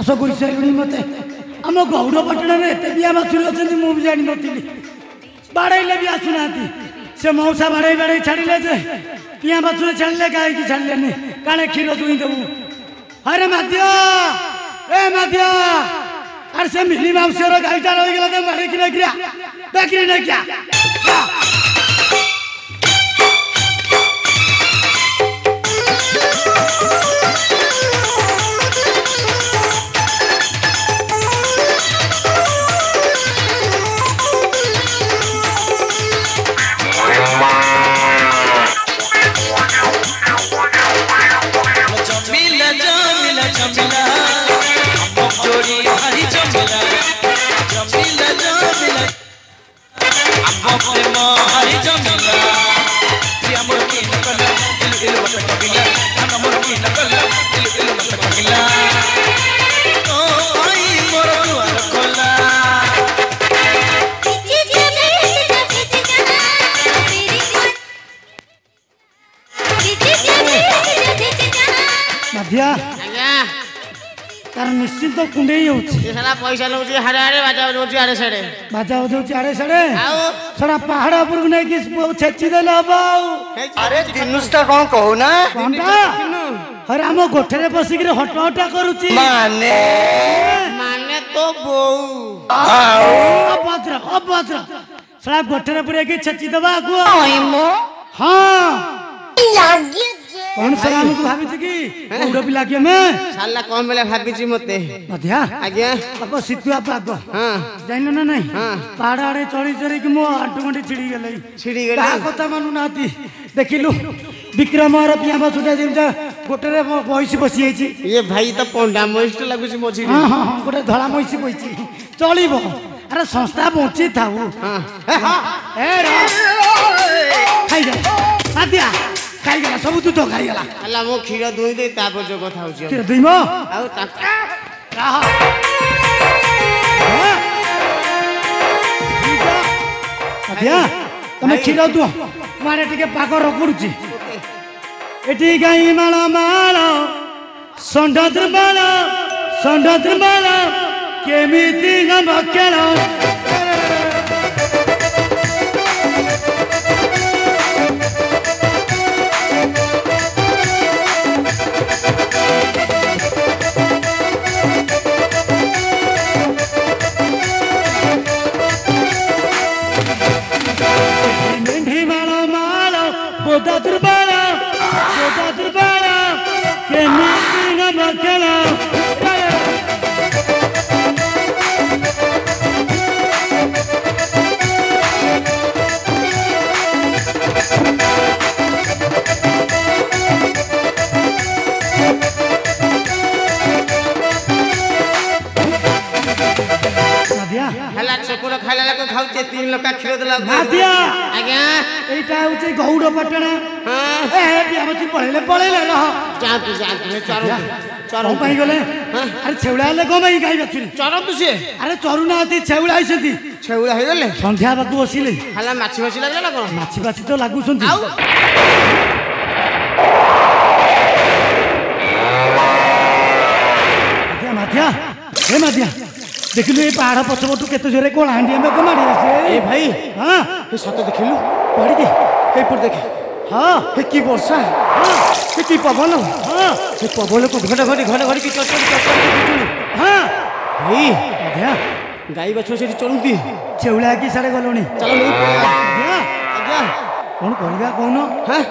चाष कर सारे मत आम गौड़पाटन में एत बिया बाछुरी अच्छा मुझे जानी नी बाड़े भी आसुना से मौसा बाड़े बाड़े छाड़े जे पिया बाछुरी छाड़े गाय की छाड़े काले क्षीर दुई देबू अरे माध्य ए माध्य अरे से मिली माउसी गाईटा रही गला बाड़े कि देखी नहीं क्या तार निश्चित कुंडे पैसा लौट हाड़े हाड़े बाजा बजाऊँ आड़े साड़े बाजा बजाऊँ आड़े साड़े छड़ा पहाड़ उपर नहीं छेची दे अरे दिनुषटा कौन कहूना अरे आम गोठे बसिक हट हटा करुच्ची माने माने तो बो अभद्र अभद्र छड़ा गोठे पूरे छेची दबा हाँ कौन सर हमको भाभी छी कि उड़ो पिला के में साला कौन बेले भाभी छी मते मध्या आज्ञा अब सितुआ पाग हां जाइनो ना नहीं पाड़ाड़े चढ़ी चढ़ी कि मो आंटू छिड़ी गेलै का कथा मानु नाती देखिलु विक्रम और पिया बसुटा जेमता गोटरे बहिसी बसी आइछि ये भाई त पंडा मोइस्ट लागु छी मोछि हां हां गोटे धळा मोइसी बइछि चलिबो अरे संस्था बंची थाउ हां ए रे खाइ जा आद्या खाई गला सब तू तो खाई गला अल्लाह मो खीर दुई दे तापर जो कथा होछि खीर दुई मो आउ ता रहा अदिया तमे खीर दु मारे टिके पाक रखुछि एटी गाई माला माला संडद्र माला केमिति गम केलो खाउचे तीन लोका खिरो देला मादिया आज्ञा एटा होचे गौड़पाटण हां ए बियामची पळेले रह जा तू चरो पाई गले अरे छेउला ले गो भाई गाई बछुरी चरो तू से अरे चरुना आती छेउला आइसती छेउला हे गले संध्या बाकू बसिले हला माछी लागला कोन माछी तो लागू संती मादिया हे मादिया देखिलु ए पहाड़ पछपटू केते जोरे कोन हांडी में कमाडी आसे ए भाई हां ए सत देखिलु पड़ी के ए पर देख हां ए की वर्षा हां ए की पवन हां ए पवन को घड़ की चल हां भाई आज्ञा गाई बछो से चलुती छेउला की साडे गलोनी चलो नहीं आज्ञा कोन करबा कोन हां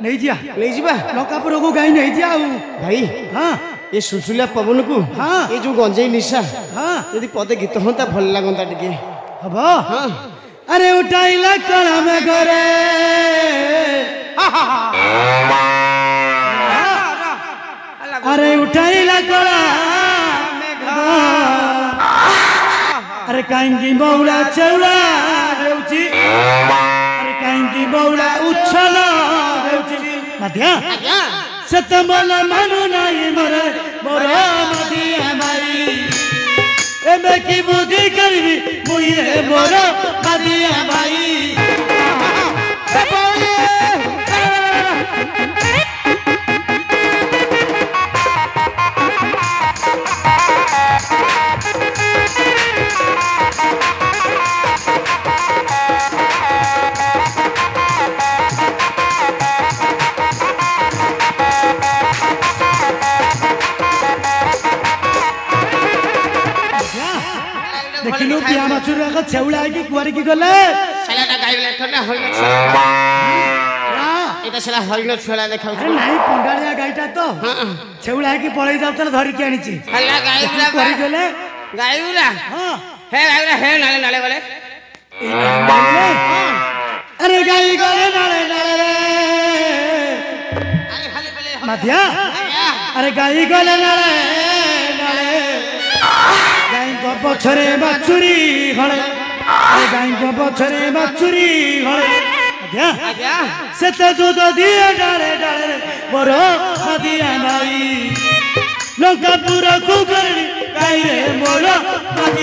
नहीं जिया लकापुर को गाई नहीं जिया भाई हां ये सुलसुलिया पवन को हाँ ये जो गंजेई निशा हाँ यदि पदे गीत होता भल लागंता टिके हबो हाँ अरे उठाइला कला में घरे अरे उठाइला कला में घर अरे कांगी बौला चौला हेउची अरे कांगी बौला उछला हेउची माध्या सतमल मनु नहीं मरे मोरा मदिया भाई एमे की बुद्धि करबी मुये मोरा मदिया भाई जाक छेउला की कुआरी की गले सालाटा गाई लेखना होइन এটা সালা হরিণ ছলা দেখাউ अरे नहीं पंडालिया गाईटा तो छेउला की पळई जाउतल धरि के आनिची हल्ला गाईला कुआरी गले गाईला हां हे गाईला हे नाले नाले गले अरे गाई गले नाले नाले अरे खाली बोले माथिया अरे गाई गले नाले नाले गाई को पछरे बाछुरी घळे अरे गाई को पछरे बाछुरी घळे माथिया सेते दूध दिए डाले डाले मोर माथिया नाई लंका पूरा कुकरणी गाई रे मोर माथिया